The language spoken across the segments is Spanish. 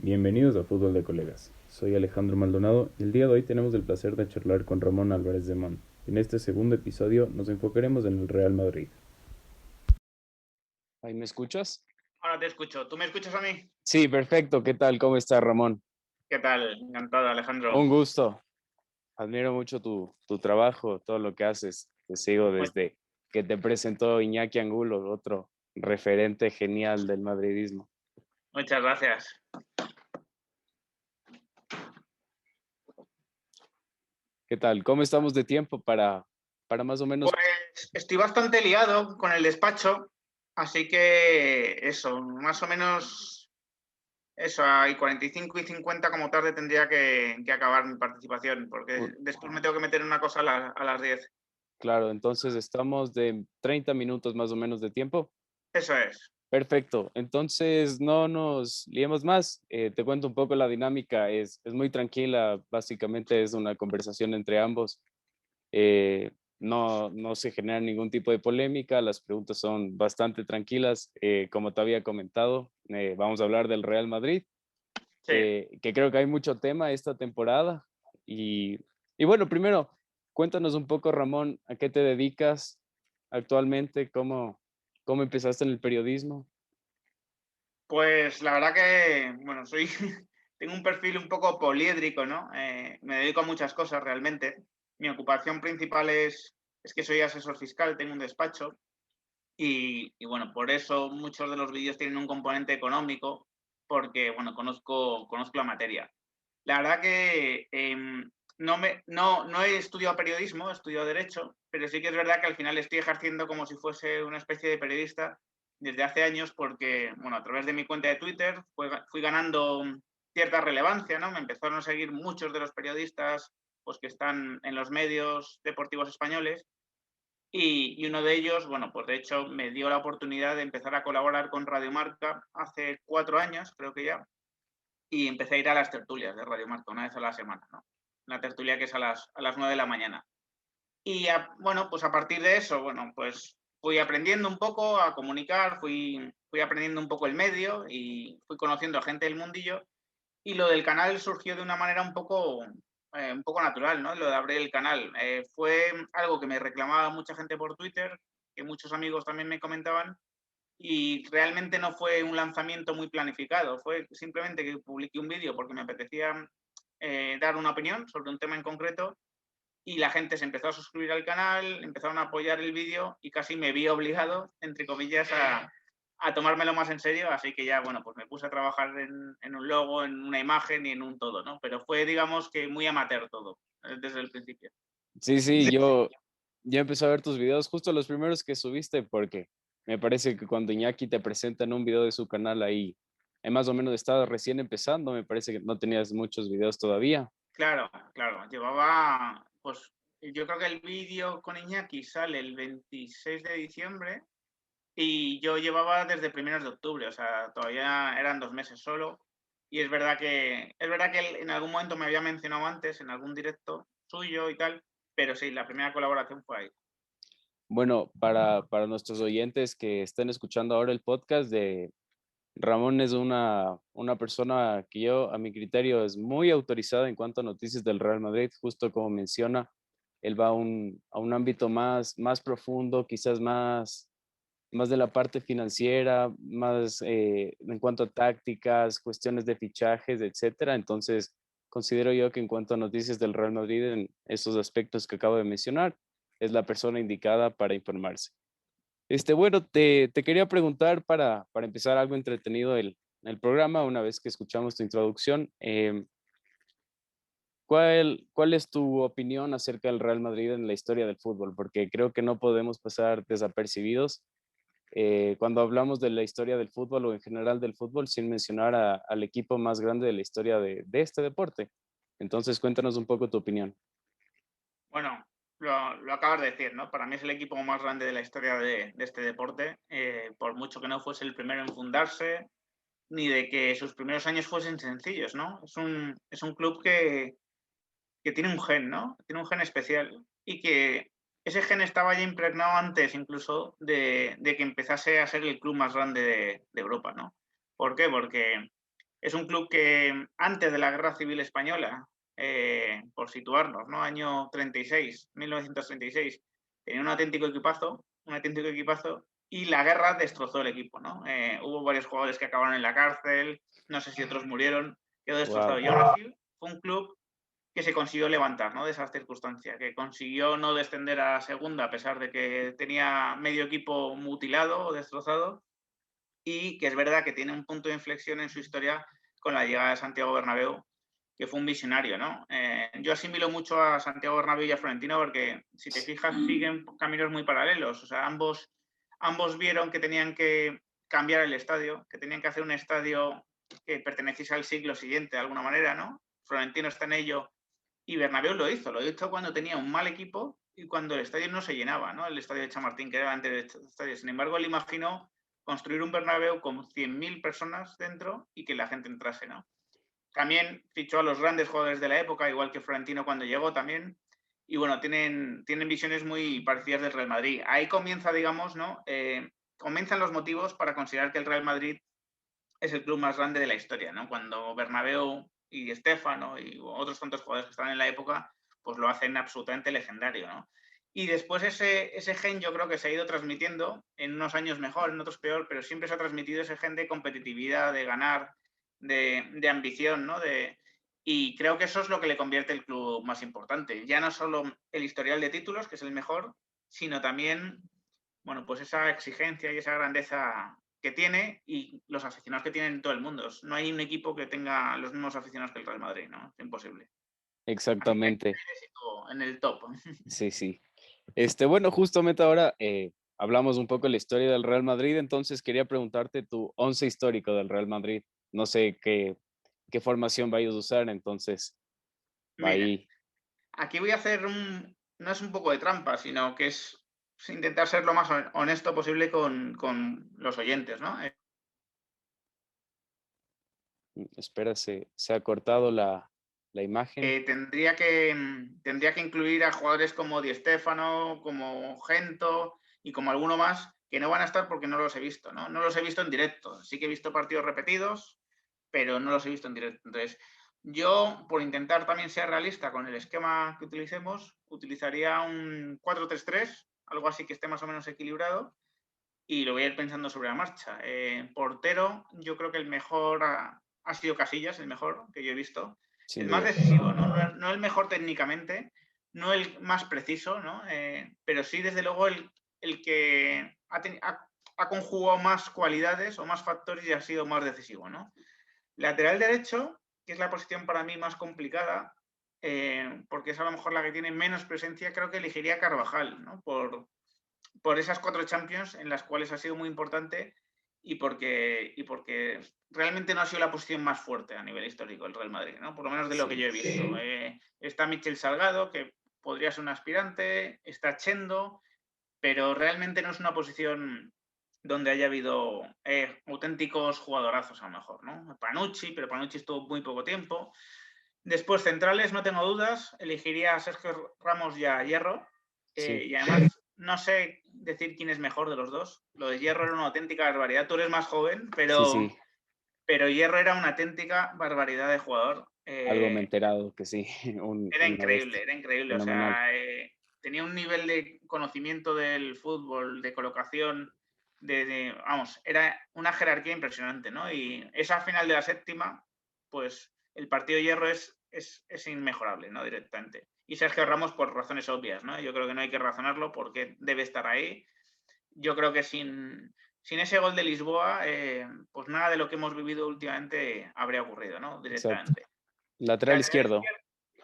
Bienvenidos a Fútbol de Colegas. Soy Alejandro Maldonado y el día de hoy tenemos el placer de charlar con Ramón Álvarez de Mon. En este segundo episodio nos enfocaremos en el Real Madrid. ¿Ahí me escuchas? Ahora te escucho. ¿Tú me escuchas a mí? Sí, perfecto. ¿Qué tal? ¿Cómo estás, Ramón? ¿Qué tal? Encantado, Alejandro. Un gusto. Admiro mucho tu trabajo, todo lo que haces. Te sigo desde que te presentó Iñaki Angulo, otro referente genial del madridismo. Muchas gracias. ¿Qué tal? ¿Cómo estamos de tiempo para más o menos? Pues estoy bastante liado con el despacho, así que eso, más o menos eso, hay 45 y 50 como tarde tendría que acabar mi participación, porque después me tengo que meter en una cosa a las 10. Claro, entonces estamos de 30 minutos más o menos de tiempo. Eso es. Perfecto. Entonces, no nos liemos más. Te cuento un poco la dinámica. Es muy tranquila. Básicamente es una conversación entre ambos. No se genera ningún tipo de polémica. Las preguntas son bastante tranquilas. Como te había comentado, vamos a hablar del Real Madrid, Sí. que creo que hay mucho tema esta temporada. Y bueno, primero, cuéntanos un poco, Ramón, ¿a qué te dedicas actualmente? ¿Cómo empezaste en el periodismo? Pues la verdad que, bueno, tengo un perfil un poco poliédrico, ¿no? Me dedico a muchas cosas realmente. Mi ocupación principal es que soy asesor fiscal, tengo un despacho y bueno, por eso muchos de los vídeos tienen un componente económico porque, bueno, conozco la materia. La verdad que no he estudiado periodismo, he estudiado derecho, pero sí que es verdad que al final estoy ejerciendo como si fuese una especie de periodista desde hace años porque, bueno, a través de mi cuenta de Twitter fui ganando cierta relevancia, ¿no? Me empezaron a seguir muchos de los periodistas pues, que están en los medios deportivos españoles y uno de ellos, bueno, pues de hecho me dio la oportunidad de empezar a colaborar con Radio Marca hace 4 años, creo que ya, y empecé a ir a las tertulias de Radio Marca una vez a la semana, ¿no? Una tertulia que es a las 9 de la mañana. Y bueno, pues a partir de eso, bueno, pues fui aprendiendo un poco a comunicar, fui aprendiendo un poco el medio y fui conociendo a gente del mundillo. Y lo del canal surgió de una manera un poco natural, ¿no? Lo de abrir el canal. Fue algo que me reclamaba mucha gente por Twitter, que muchos amigos también me comentaban, y realmente no fue un lanzamiento muy planificado. Fue simplemente que publiqué un vídeo porque me apetecía dar una opinión sobre un tema en concreto y la gente se empezó a suscribir al canal, empezaron a apoyar el vídeo y casi me vi obligado, entre comillas, a tomármelo más en serio, así que ya, bueno, pues me puse a trabajar en un logo, en una imagen y en un todo, ¿no? Pero fue, digamos que muy amateur todo, desde el principio. Sí, yo ya empecé a ver tus videos, justo los primeros que subiste, porque me parece que cuando Iñaki te presenta en un video de su canal ahí, más o menos estaba recién empezando, me parece que no tenías muchos videos todavía. Claro, claro, llevaba, pues yo creo que el vídeo con Iñaki sale el 26 de diciembre y yo llevaba desde primeros de octubre, o sea, todavía eran 2 meses solo. Y es verdad que él en algún momento me había mencionado antes, en algún directo suyo y tal, pero sí, la primera colaboración fue ahí. Bueno, para nuestros oyentes que estén escuchando ahora el podcast de Ramón es una persona que yo, a mi criterio, es muy autorizada en cuanto a noticias del Real Madrid, justo como menciona, él va a un ámbito más profundo, quizás más de la parte financiera, más en cuanto a tácticas, cuestiones de fichajes, etcétera. Entonces, considero yo que en cuanto a noticias del Real Madrid, en esos aspectos que acabo de mencionar, es la persona indicada para informarse. Bueno, te quería preguntar para empezar algo entretenido el programa, una vez que escuchamos tu introducción, ¿cuál es tu opinión acerca del Real Madrid en la historia del fútbol? Porque creo que no podemos pasar desapercibidos cuando hablamos de la historia del fútbol o en general del fútbol sin mencionar al equipo más grande de la historia de este deporte. Entonces, cuéntanos un poco tu opinión. Bueno, lo acabas de decir, ¿no? Para mí es el equipo más grande de la historia de este deporte, por mucho que no fuese el primero en fundarse, ni de que sus primeros años fuesen sencillos, ¿no? Es un club que tiene un gen, ¿no? Tiene un gen especial y que ese gen estaba ya impregnado antes incluso de que empezase a ser el club más grande de Europa, ¿no? ¿Por qué? Porque Es un club que antes de la Guerra Civil Española, por situarnos, ¿no? Año 36, 1936, tenía un auténtico equipazo, y la guerra destrozó el equipo, ¿no? Hubo varios jugadores que acabaron en la cárcel, no sé si otros murieron, quedó destrozado. Wow. Y aún así fue un club que se consiguió levantar, ¿no? De esas circunstancias, que consiguió no descender a segunda a pesar de que tenía medio equipo mutilado o destrozado, y que es verdad que tiene un punto de inflexión en su historia con la llegada de Santiago Bernabéu, que fue un visionario, ¿no? Yo asimilo mucho a Santiago Bernabéu y a Florentino porque, si te fijas, siguen caminos muy paralelos. O sea, ambos vieron que tenían que cambiar el estadio, que tenían que hacer un estadio que perteneciese al siglo siguiente de alguna manera, ¿no? Florentino está en ello y Bernabéu lo hizo cuando tenía un mal equipo y cuando el estadio no se llenaba, ¿no? El estadio de Chamartín, que era antes del estadio. Sin embargo, él imaginó construir un Bernabéu con 100.000 personas dentro y que la gente entrase, ¿no? También fichó a los grandes jugadores de la época, igual que Florentino cuando llegó también. Y bueno, tienen visiones muy parecidas del Real Madrid. Ahí comienza, digamos, ¿no? Comienzan los motivos para considerar que el Real Madrid es el club más grande de la historia, ¿no? Cuando Bernabéu y Stéfano y otros tantos jugadores que estaban en la época, pues lo hacen absolutamente legendario, ¿no? Y después ese gen yo creo que se ha ido transmitiendo, en unos años mejor, en otros peor, pero siempre se ha transmitido ese gen de competitividad, de ganar, de ambición, ¿no? Y creo que eso es lo que le convierte el club más importante. Ya no solo el historial de títulos, que es el mejor, sino también, bueno, pues esa exigencia y esa grandeza que tiene y los aficionados que tienen en todo el mundo. No hay un equipo que tenga los mismos aficionados que el Real Madrid, ¿no? Es imposible. Así que Exactamente. en el top. Sí, sí. Bueno, justamente ahora hablamos un poco de la historia del Real Madrid, entonces quería preguntarte tu once histórico del Real Madrid. No sé qué formación vayas a usar, entonces Mira, ahí. aquí voy a hacer no es un poco de trampa, sino que es intentar ser lo más honesto posible con los oyentes, ¿no? Espera, se ha cortado la imagen. Tendría que incluir a jugadores como Di Stéfano, como Gento y como alguno más que no van a estar porque no los he visto, ¿no? No los he visto en directo. Sí que he visto partidos repetidos, pero no los he visto en directo. Entonces, yo, por intentar también ser realista con el esquema que utilicemos, utilizaría un 4-3-3, algo así que esté más o menos equilibrado, y lo voy a ir pensando sobre la marcha. Portero, yo creo que el mejor ha sido Casillas, el mejor que yo he visto. Sin El más duda. decisivo, no el mejor técnicamente, no el más preciso, ¿no? Pero sí, desde luego, el que ha conjugado más cualidades o más factores y ha sido más decisivo, ¿no? Lateral derecho, que es la posición para mí más complicada, porque es a lo mejor la que tiene menos presencia, creo que elegiría Carvajal, ¿no? Por esas 4 Champions en las cuales ha sido muy importante y porque realmente no ha sido la posición más fuerte a nivel histórico el Real Madrid, ¿no? Por lo menos de lo que Sí. yo he visto. Está Michel Salgado, que podría ser un aspirante, está Chendo, pero realmente no es una posición donde haya habido auténticos jugadorazos a lo mejor, ¿no? Panucci, pero Panucci estuvo muy poco tiempo. Después, centrales, no tengo dudas, elegiría a Sergio Ramos y a Hierro, Sí, y además no sé decir quién es mejor de los dos. Lo de Hierro era una auténtica barbaridad. Tú eres más joven, sí, sí. pero Hierro era una auténtica barbaridad de jugador. Algo me he enterado que sí, una bestia. Era increíble. O Fenomenal. sea, tenía un nivel de conocimiento del fútbol, de colocación, vamos, era una jerarquía impresionante, ¿no? Y esa final de la séptima, pues el partido de Hierro es inmejorable, ¿no? Directamente. Y Sergio Ramos por razones obvias, ¿no? Yo creo que no hay que razonarlo porque debe estar ahí. Yo creo que sin ese gol de Lisboa, pues nada de lo que hemos vivido últimamente habría ocurrido, ¿no? Exacto. Directamente. Lateral izquierdo.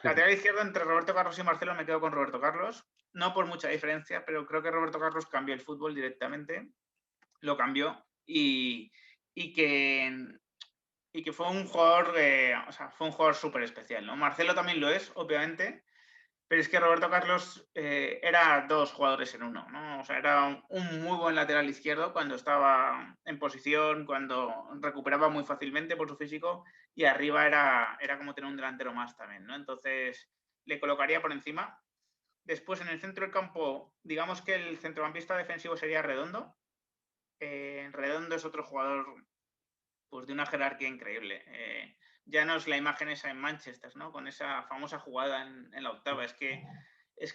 Lateral izquierdo, entre Roberto Carlos y Marcelo, me quedo con Roberto Carlos. No por mucha diferencia, pero creo que Roberto Carlos cambió el fútbol directamente. Lo cambió y que fue un jugador, fue un jugador súper especial, ¿no? Marcelo también lo es, obviamente, pero es que Roberto Carlos era 2 jugadores en uno, ¿no? O sea, era un muy buen lateral izquierdo cuando estaba en posición, cuando recuperaba muy fácilmente por su físico, y arriba era como tener un delantero más también, ¿no? Entonces, le colocaría por encima. Después, en el centro del campo, digamos que el centrocampista defensivo sería Redondo. Redondo es otro jugador pues de una jerarquía increíble. Ya no es la imagen esa en Manchester, ¿no? Con esa famosa jugada en la octava, es que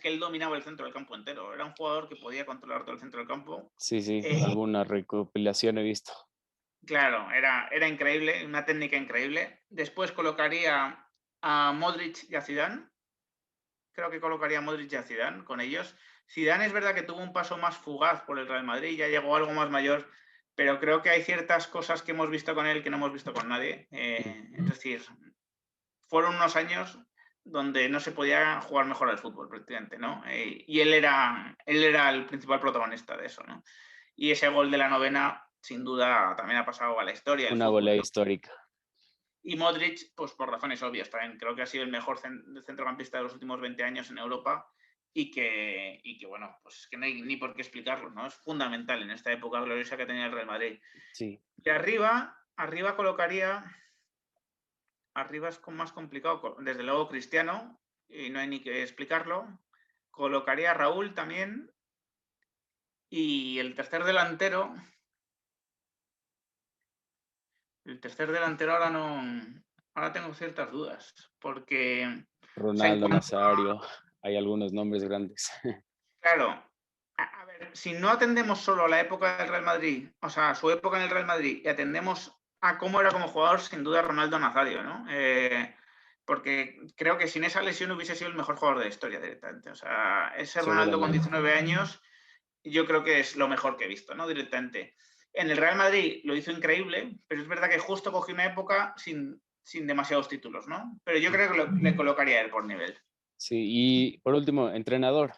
él dominaba el centro del campo entero. Era un jugador que podía controlar todo el centro del campo. Sí, alguna recopilación he visto. Claro, era increíble, una técnica increíble. Después colocaría a Modric y a Zidane. Creo que colocaría a Modric y a Zidane con ellos. Zidane es verdad que tuvo un paso más fugaz por el Real Madrid, ya llegó a algo más mayor, pero creo que hay ciertas cosas que hemos visto con él que no hemos visto con nadie. Es decir, fueron unos años donde no se podía jugar mejor al fútbol prácticamente, ¿no? Y él era el principal protagonista de eso, ¿no? Y ese gol de la novena, sin duda, también ha pasado a la historia del Una fútbol, volea ¿no? histórica. Y Modric, pues por razones obvias también. Creo que ha sido el mejor centrocampista de los últimos 20 años en Europa y que bueno, pues es que no hay ni por qué explicarlo, ¿no? Es fundamental en esta época gloriosa que tenía el Real Madrid. Sí. Y arriba colocaría... Arriba es más complicado, desde luego Cristiano, y no hay ni que explicarlo. Colocaría a Raúl también. Y el tercer delantero ahora tengo ciertas dudas, porque... Ronaldo, Nazario, hay algunos nombres grandes. Claro, a ver, si no atendemos solo a la época del Real Madrid, o sea, a su época en el Real Madrid, y atendemos a cómo era como jugador, sin duda Ronaldo Nazario, ¿no? Porque creo que sin esa lesión hubiese sido el mejor jugador de la historia directamente. O sea, ese Ronaldo con 19 años, yo creo que es lo mejor que he visto, ¿no? Directamente. En el Real Madrid lo hizo increíble, pero es verdad que justo cogió una época sin demasiados títulos, ¿no? Pero yo creo que le colocaría a él por nivel. Sí, y por último, entrenador.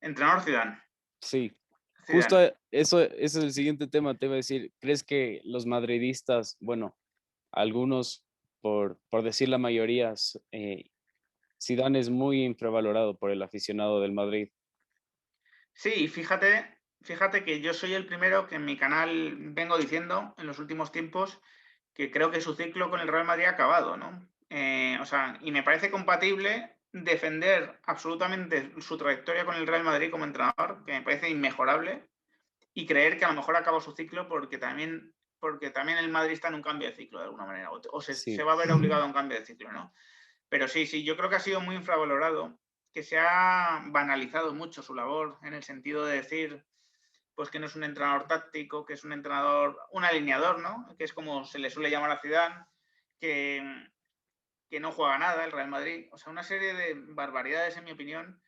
Entrenador Zidane. Sí, Zidane. justo eso es el siguiente tema, te iba a decir. ¿Crees que los madridistas, bueno, algunos, por decir la mayoría, Zidane es muy infravalorado por el aficionado del Madrid? Sí, fíjate que yo soy el primero que en mi canal vengo diciendo en los últimos tiempos que creo que su ciclo con el Real Madrid ha acabado, ¿no? O sea, y me parece compatible defender absolutamente su trayectoria con el Real Madrid como entrenador, que me parece inmejorable, y creer que a lo mejor acabó su ciclo porque también el Madrid está en un cambio de ciclo de alguna manera, o se va a ver obligado a un cambio de ciclo, ¿no? Pero sí, yo creo que ha sido muy infravalorado, que se ha banalizado mucho su labor en el sentido de decir pues que no es un entrenador táctico, que es un entrenador, un alineador, ¿no? Que es como se le suele llamar a Zidane, que no juega nada el Real Madrid. O sea, una serie de barbaridades, en mi opinión,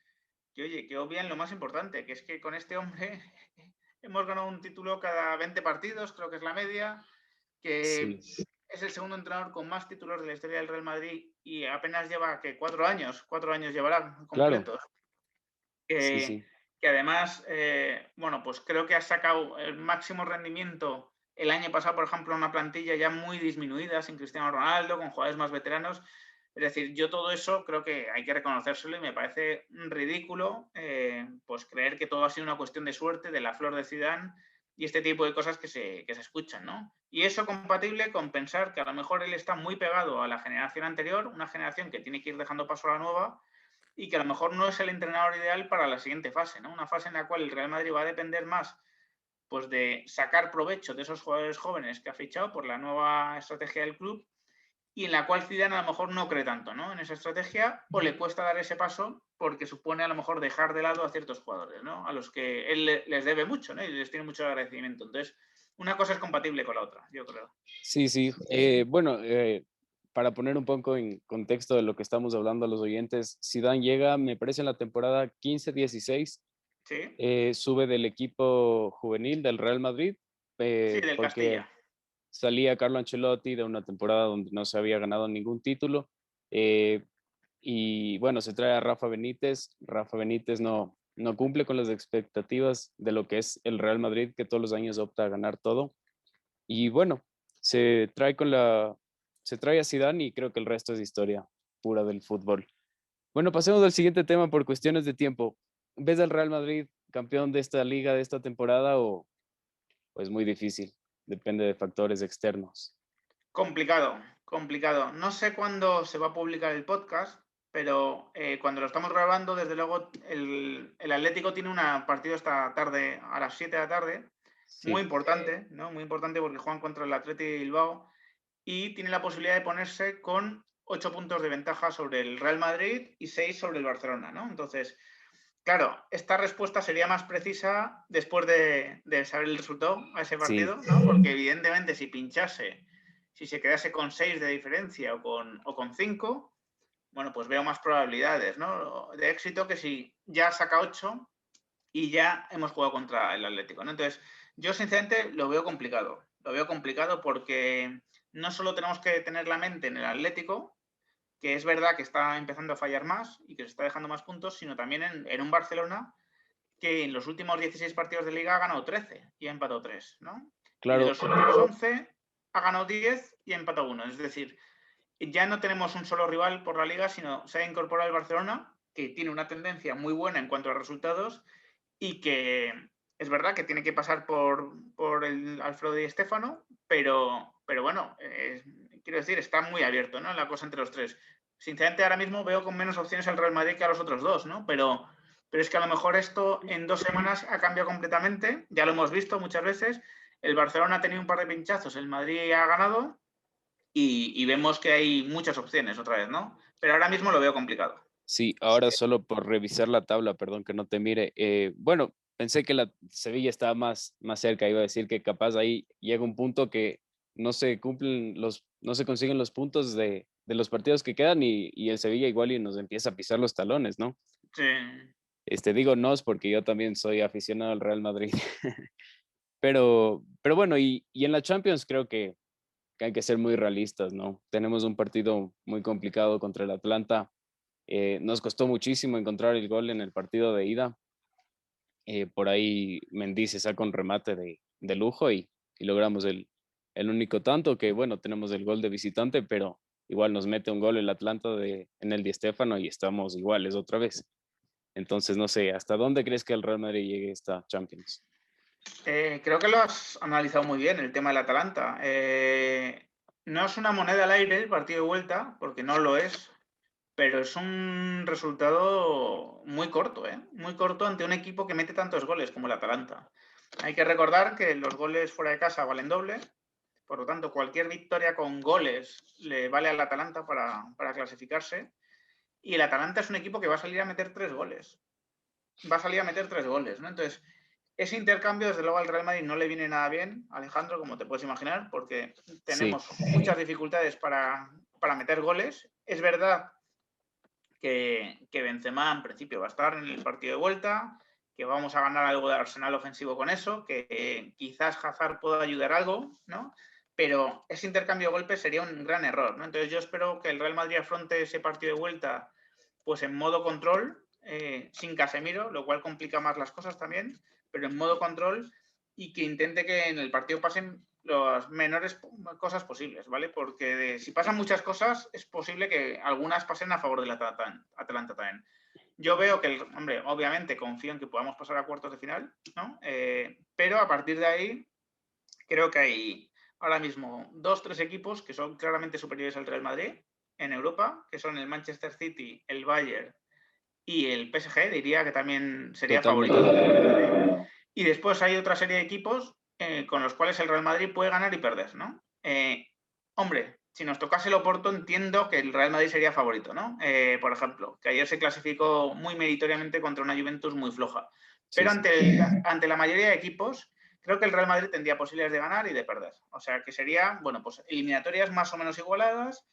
que obvian lo más importante, que es que con este hombre hemos ganado un título cada 20 partidos, creo que es la media, que Sí. es el segundo entrenador con más títulos de la historia del Real Madrid y apenas lleva, que 4 años llevará completos. Claro. Sí. Que además, bueno, pues creo que ha sacado el máximo rendimiento el año pasado, por ejemplo, una plantilla ya muy disminuida, sin Cristiano Ronaldo, con jugadores más veteranos. Es decir, yo todo eso creo que hay que reconocérselo y me parece ridículo pues creer que todo ha sido una cuestión de suerte, de la flor de Zidane y este tipo de cosas que se escuchan, ¿no? Y eso compatible con pensar que a lo mejor él está muy pegado a la generación anterior, una generación que tiene que ir dejando paso a la nueva y que a lo mejor no es el entrenador ideal para la siguiente fase, ¿no? Una fase en la cual el Real Madrid va a depender más pues, de sacar provecho de esos jugadores jóvenes que ha fichado por la nueva estrategia del club y en la cual Zidane a lo mejor no cree tanto, ¿no? En esa estrategia o le cuesta dar ese paso porque supone a lo mejor dejar de lado a ciertos jugadores, ¿no? A los que él les debe mucho, ¿no? Y les tiene mucho agradecimiento. Entonces, una cosa es compatible con la otra, yo creo. Sí. Bueno, para poner un poco en contexto de lo que estamos hablando a los oyentes, Zidane llega, me parece, en la temporada 15-16, Sí, sube del equipo juvenil del Real Madrid, sí, del porque Castilla. salía Carlo Ancelotti de una temporada donde no se había ganado ningún título, y bueno, se trae a Rafa Benítez. Rafa Benítez no cumple con las expectativas de lo que es el Real Madrid, que todos los años opta a ganar todo. Y bueno, se trae a Zidane y creo que el resto es historia pura del fútbol. Bueno, pasemos al siguiente tema por cuestiones de tiempo. ¿Ves al Real Madrid campeón de esta liga, de esta temporada, o es muy difícil? Depende de factores externos. Complicado. No sé cuándo se va a publicar el podcast, pero cuando lo estamos grabando, desde luego, el Atlético tiene un partido esta tarde, a las 7 de la tarde, muy Sí, importante, ¿no? Muy importante porque juegan contra el Athletic de Bilbao y tiene la posibilidad de ponerse con 8 puntos de ventaja sobre el Real Madrid y 6 sobre el Barcelona, ¿no? Entonces, claro, esta respuesta sería más precisa después de saber el resultado a ese sí, partido, ¿no? Porque evidentemente si pinchase, si se quedase con 6 de diferencia o con 5, bueno, pues veo más probabilidades, ¿no? De éxito que si ya saca 8 y ya hemos jugado contra el Atlético, ¿no? Entonces, yo sinceramente lo veo complicado. Lo veo complicado porque no solo tenemos que tener la mente en el Atlético, que es verdad que está empezando a fallar más y que se está dejando más puntos, sino también en un Barcelona que en los últimos 16 partidos de liga ha ganado 13 y ha empatado 3, ¿no? Y de claro, los últimos 11 ha ganado 10 y ha empatado 1. Es decir, ya no tenemos un solo rival por la liga, sino se ha incorporado el Barcelona, que tiene una tendencia muy buena en cuanto a resultados y que es verdad que tiene que pasar por el Alfredo Di Stéfano, pero bueno, quiero decir, está muy abierto, ¿no? La cosa entre los tres. Sinceramente, ahora mismo veo con menos opciones al Real Madrid que a los otros dos, ¿no? Pero es que a lo mejor esto en 2 semanas ha cambiado completamente, ya lo hemos visto muchas veces. El Barcelona ha tenido un par de pinchazos, el Madrid ha ganado y vemos que hay muchas opciones otra vez, ¿no? Pero ahora mismo lo veo complicado. sí, ahora solo por revisar la tabla, perdón que no te mire. Bueno, pensé que la Sevilla estaba más cerca, iba a decir que capaz ahí llega un punto que no se consiguen los puntos de los partidos que quedan y el Sevilla igual y nos empieza a pisar los talones, ¿no? Sí. Digo nos porque yo también soy aficionado al Real Madrid. Pero bueno, y en la Champions creo que hay que ser muy realistas, ¿no? Tenemos un partido muy complicado contra el Atlanta. Nos costó muchísimo encontrar el gol en el partido de ida. Por ahí Mendy se saca un remate de lujo y logramos el único tanto que, bueno, tenemos el gol de visitante, pero igual nos mete un gol el Atlanta en el Di Stéfano y estamos iguales otra vez. Entonces, no sé, ¿hasta dónde crees que el Real Madrid llegue a esta Champions? Creo que lo has analizado muy bien, el tema del Atalanta. No es una moneda al aire el partido de vuelta, porque no lo es, pero es un resultado muy corto, ¿eh? Muy corto ante un equipo que mete tantos goles como el Atalanta. Hay que recordar que los goles fuera de casa valen doble, por lo tanto, cualquier victoria con goles le vale al Atalanta para clasificarse. Y el Atalanta es un equipo que va a salir a meter 3 goles. Va a salir a meter 3 goles, ¿no? Entonces, ese intercambio, desde luego, al Real Madrid no le viene nada bien, Alejandro, como te puedes imaginar, porque Sí, tenemos muchas dificultades para meter goles. Es verdad que Benzema, en principio, va a estar en el partido de vuelta, que vamos a ganar algo de arsenal ofensivo con eso, que quizás Hazard pueda ayudar algo, ¿no? Pero ese intercambio de golpes sería un gran error, ¿no? Entonces yo espero que el Real Madrid afronte ese partido de vuelta pues en modo control, sin Casemiro, lo cual complica más las cosas también, pero en modo control y que intente que en el partido pasen las menores cosas posibles, ¿vale? Porque si pasan muchas cosas, es posible que algunas pasen a favor del Atalanta también. Yo veo que, hombre, obviamente confío en que podamos pasar a cuartos de final, ¿no? Pero a partir de ahí, creo que hay ahora mismo 2, 3 equipos que son claramente superiores al Real Madrid en Europa, que son el Manchester City, el Bayern y el PSG, diría que también sería totalmente favorito. de acuerdo. Y después hay otra serie de equipos con los cuales el Real Madrid puede ganar y perder, ¿no? Hombre, si nos tocase el Oporto, entiendo que el Real Madrid sería favorito, ¿no? Por ejemplo, que ayer se clasificó muy meritoriamente contra una Juventus muy floja. Sí, Pero sí. ante la mayoría de equipos, creo que el Real Madrid tendría posibilidades de ganar y de perder. O sea, que sería, bueno, pues eliminatorias más o menos igualadas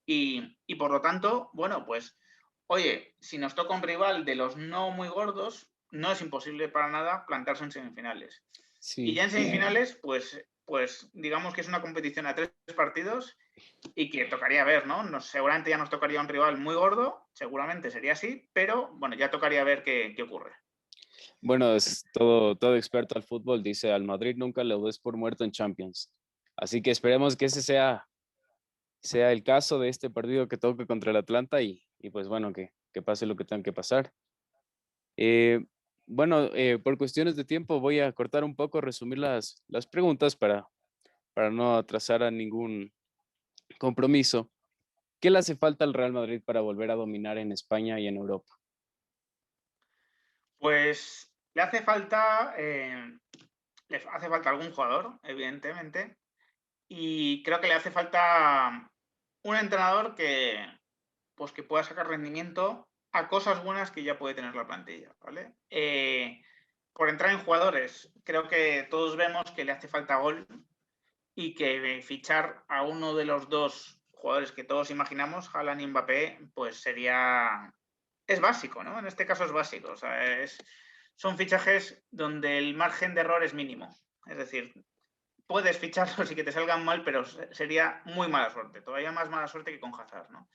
y por lo tanto, bueno, pues, oye, si nos toca un rival de los no muy gordos, no es imposible para nada plantarse en semifinales. Y Sí, ya en semifinales, pues digamos que es una competición a 3 partidos y que tocaría ver, ¿no? Seguramente ya nos tocaría un rival muy gordo, seguramente sería así, pero bueno, ya tocaría ver qué ocurre. bueno, es todo experto al fútbol dice al Madrid nunca lo des por muerto en Champions. Así que esperemos que ese sea el caso de este partido que toque contra el Atlanta y pues bueno, que pase lo que tenga que pasar. Eh, bueno, por cuestiones de tiempo voy a cortar un poco, resumir las preguntas para no atrasar a ningún compromiso. ¿Qué le hace falta al Real Madrid para volver a dominar en España y en Europa? Pues le hace falta le hace falta algún jugador, evidentemente, y creo que le hace falta un entrenador pues, que pueda sacar rendimiento a cosas buenas que ya puede tener la plantilla, ¿vale? Por entrar en jugadores, creo que todos vemos que le hace falta gol y que fichar a uno de los dos jugadores que todos imaginamos, Haaland y Mbappé, pues es básico, ¿no? En este caso es básico, o sea, son fichajes donde el margen de error es mínimo. Es decir, puedes ficharlos y que te salgan mal, pero sería muy mala suerte, todavía más mala suerte que con Hazard, ¿no?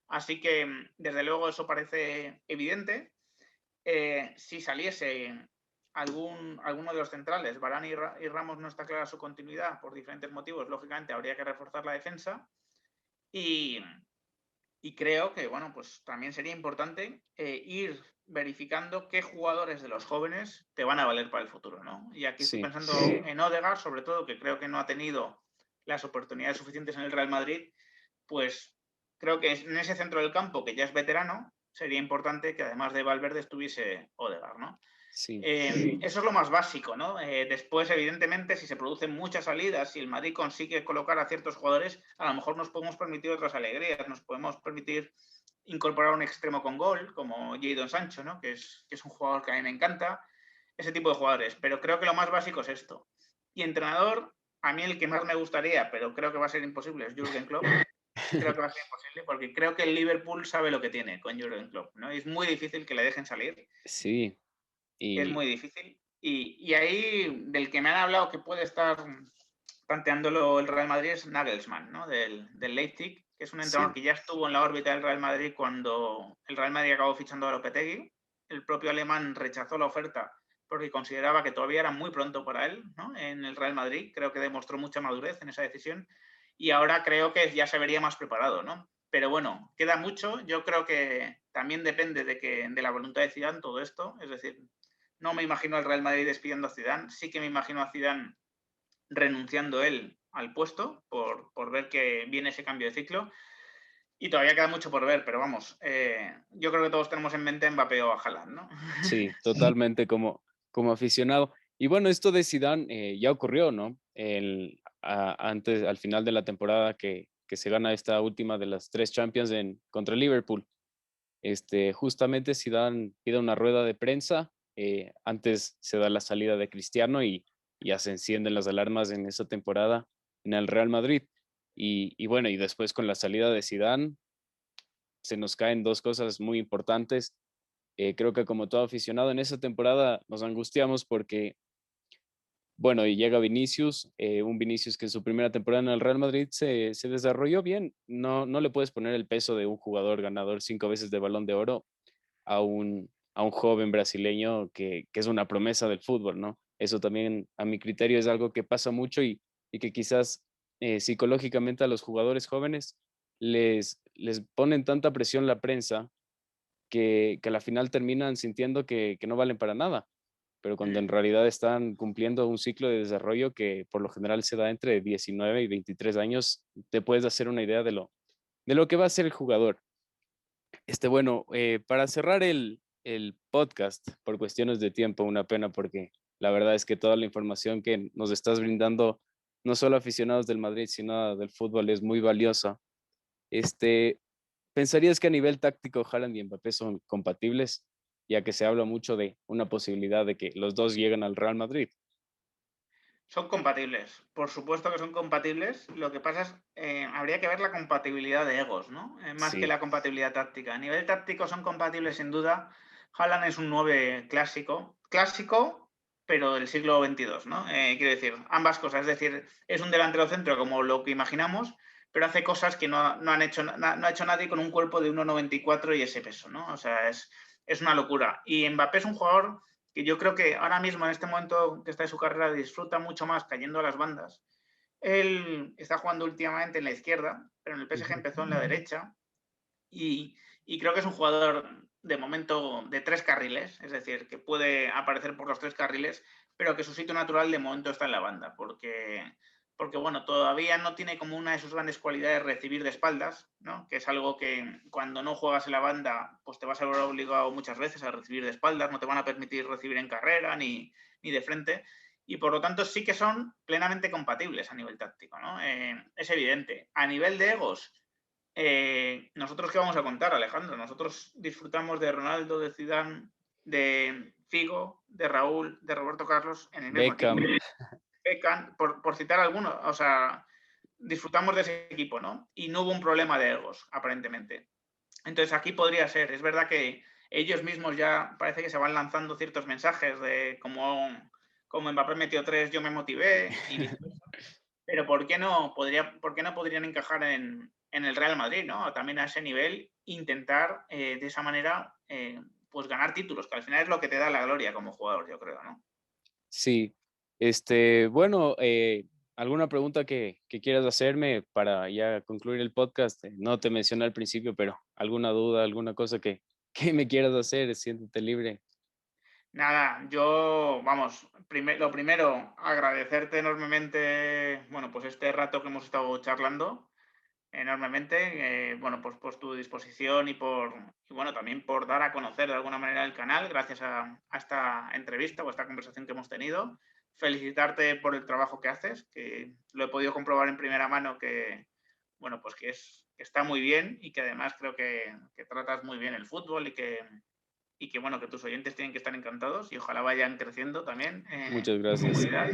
Así que, desde luego, eso parece evidente. Si saliese alguno de los centrales, Varane y Ramos, no está clara su continuidad por diferentes motivos, lógicamente habría que reforzar la defensa. Y creo que, bueno, pues también sería importante ir verificando qué jugadores de los jóvenes te van a valer para el futuro, ¿no? Y aquí estoy pensando en Odegaard, sobre todo, que creo que no ha tenido las oportunidades suficientes en el Real Madrid, pues creo que en ese centro del campo, que ya es veterano, sería importante que además de Valverde estuviese Odegaard, ¿no? Sí. Eso es lo más básico, ¿no? Después, evidentemente, si se producen muchas salidas, si el Madrid consigue colocar a ciertos jugadores, a lo mejor nos podemos permitir otras alegrías, nos podemos permitir incorporar un extremo con gol, como Jadon Sancho, ¿no? Que es un jugador que a mí me encanta, ese tipo de jugadores. Pero creo que lo más básico es esto. Y entrenador, a mí el que más me gustaría, pero creo que va a ser imposible, es Jürgen Klopp. Creo que va a ser imposible porque creo que el Liverpool sabe lo que tiene con Jürgen Klopp, ¿no? Y es muy difícil que le dejen salir. Sí. Es muy difícil. Y ahí, del que me han hablado que puede estar planteándolo el Real Madrid es Nagelsmann, ¿no? Del Leipzig, que es un entrenador que ya estuvo en la órbita del Real Madrid cuando el Real Madrid acabó fichando a Lopetegui. El propio alemán rechazó la oferta porque consideraba que todavía era muy pronto para él, ¿no? En el Real Madrid. Creo que demostró mucha madurez en esa decisión y ahora creo que ya se vería más preparado, ¿no? Pero bueno, queda mucho. Yo creo que también depende de la voluntad de Zidane todo esto. Es decir, no me imagino al Real Madrid despidiendo a Zidane. Sí que me imagino a Zidane renunciando él al puesto por ver que viene ese cambio de ciclo. Y todavía queda mucho por ver, pero vamos, yo creo que todos tenemos en mente a Mbappé o a Haaland, ¿no? Sí, totalmente como aficionado. Y bueno, esto de Zidane ya ocurrió, ¿no? Antes, al final de la temporada que se gana esta última de las 3 Champions contra el Liverpool. Justamente Zidane pide una rueda de prensa, antes se da la salida de Cristiano y ya se encienden las alarmas en esa temporada en el Real Madrid. Y bueno, y después con la salida de Zidane se nos caen 2 cosas muy importantes. Creo que como todo aficionado en esa temporada nos angustiamos porque, bueno, y llega Vinicius, un Vinicius que en su primera temporada en el Real Madrid se desarrolló bien. No le puedes poner el peso de un jugador ganador 5 veces de Balón de Oro a un joven brasileño que es una promesa del fútbol, ¿no? Eso también, a mi criterio, es algo que pasa mucho y que quizás psicológicamente a los jugadores jóvenes les ponen tanta presión la prensa que a la final terminan sintiendo que no valen para nada, pero cuando en realidad están cumpliendo un ciclo de desarrollo que por lo general se da entre 19 y 23 años, te puedes hacer una idea de lo que va a ser el jugador. Bueno, para cerrar el podcast, por cuestiones de tiempo, una pena porque la verdad es que toda la información que nos estás brindando, no solo aficionados del Madrid, sino del fútbol, es muy valiosa. ¿Pensarías que a nivel táctico Haaland y Mbappé son compatibles, ya que se habla mucho de una posibilidad de que los dos lleguen al Real Madrid? Son compatibles, por supuesto que son compatibles. Lo que pasa es habría que ver la compatibilidad de egos, ¿no? Más que Sí, la compatibilidad táctica. A nivel táctico son compatibles sin duda. Haaland es un 9 clásico, pero del siglo XXII, ¿no? Quiero decir, ambas cosas. Es decir, es un delantero centro como lo que imaginamos, pero hace cosas que no ha hecho nadie con un cuerpo de 1,94 y ese peso, ¿no? O sea, es una locura. Y Mbappé es un jugador que yo creo que ahora mismo, en este momento que está en su carrera, disfruta mucho más cayendo a las bandas. Él está jugando últimamente en la izquierda, pero en el PSG empezó en la derecha y creo que es un jugador de momento de 3 carriles, es decir, que puede aparecer por los 3 carriles, pero que su sitio natural de momento está en la banda, porque bueno, todavía no tiene como una de sus grandes cualidades recibir de espaldas, ¿no? Que es algo que cuando no juegas en la banda, pues te vas a ver obligado muchas veces a recibir de espaldas, no te van a permitir recibir en carrera ni de frente. y por lo tanto sí que son plenamente compatibles a nivel táctico, ¿no? Es evidente. A nivel de egos, ¿nosotros qué vamos a contar, Alejandro? Nosotros disfrutamos de Ronaldo, de Zidane, de Figo, de Raúl, de Roberto Carlos en el mismo Beckham. equipo. Beckham, por citar algunos, o sea, disfrutamos de ese equipo, ¿no? Y no hubo un problema de egos, aparentemente. Entonces aquí podría ser. Es verdad que ellos mismos ya parece que se van lanzando ciertos mensajes de como Mbappé metió 3, yo me motivé y viceversa. Pero ¿por qué no podrían encajar en el Real Madrid, ¿no? También a ese nivel, intentar de esa manera pues ganar títulos, que al final es lo que te da la gloria como jugador, yo creo, ¿no? Sí, bueno, ¿alguna pregunta que quieras hacerme para ya concluir el podcast? No te mencioné al principio, pero alguna duda, alguna cosa que me quieras hacer, siéntete libre. Nada, yo, vamos, lo primero, agradecerte enormemente, bueno, pues este rato que hemos estado charlando, enormemente, bueno, pues por tu disposición y bueno, también por dar a conocer de alguna manera el canal, gracias a esta entrevista o esta conversación que hemos tenido. Felicitarte por el trabajo que haces, que lo he podido comprobar en primera mano que, bueno, pues que está muy bien y que además creo que tratas muy bien el fútbol y que, bueno, que tus oyentes tienen que estar encantados y ojalá vayan creciendo también Muchas en gracias. comunidad.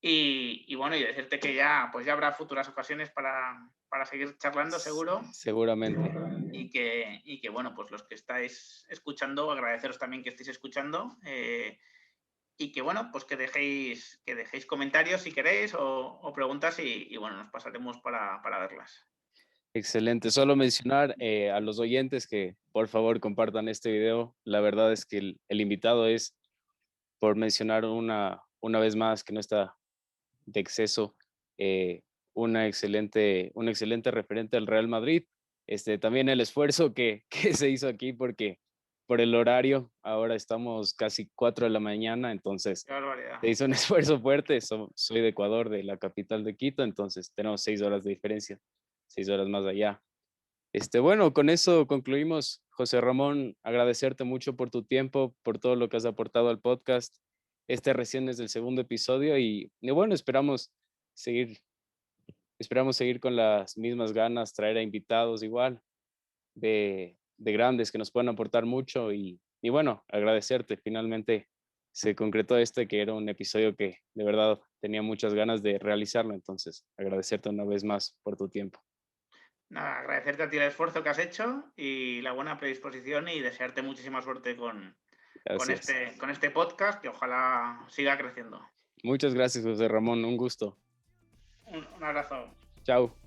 Y bueno, y decirte que ya habrá futuras ocasiones para seguir charlando, seguro. Seguramente. Y que, bueno, pues los que estáis escuchando, agradeceros también que estéis escuchando. Y que, bueno, pues que dejéis comentarios si queréis o preguntas y, bueno, nos pasaremos para verlas. Excelente. Solo mencionar a los oyentes que por favor compartan este video. La verdad es que el invitado es, por mencionar una vez más que no está de exceso, un excelente referente al Real Madrid. También el esfuerzo que se hizo aquí porque por el horario, ahora estamos casi 4 de la mañana, entonces Qué barbaridad. se hizo un esfuerzo fuerte. Soy de Ecuador, de la capital de Quito, entonces tenemos 6 horas de diferencia, 6 horas más allá. Bueno, con eso concluimos. José Ramón, agradecerte mucho por tu tiempo, por todo lo que has aportado al podcast. Recién es el segundo episodio y bueno, esperamos seguir con las mismas ganas, traer a invitados igual, de grandes que nos puedan aportar mucho y bueno, agradecerte. Finalmente se concretó que era un episodio que de verdad tenía muchas ganas de realizarlo, entonces agradecerte una vez más por tu tiempo. Nada, agradecerte a ti el esfuerzo que has hecho y la buena predisposición y desearte muchísima suerte con Gracias. este podcast, que ojalá siga creciendo. Muchas gracias, José Ramón, un gusto. Un abrazo. Chao.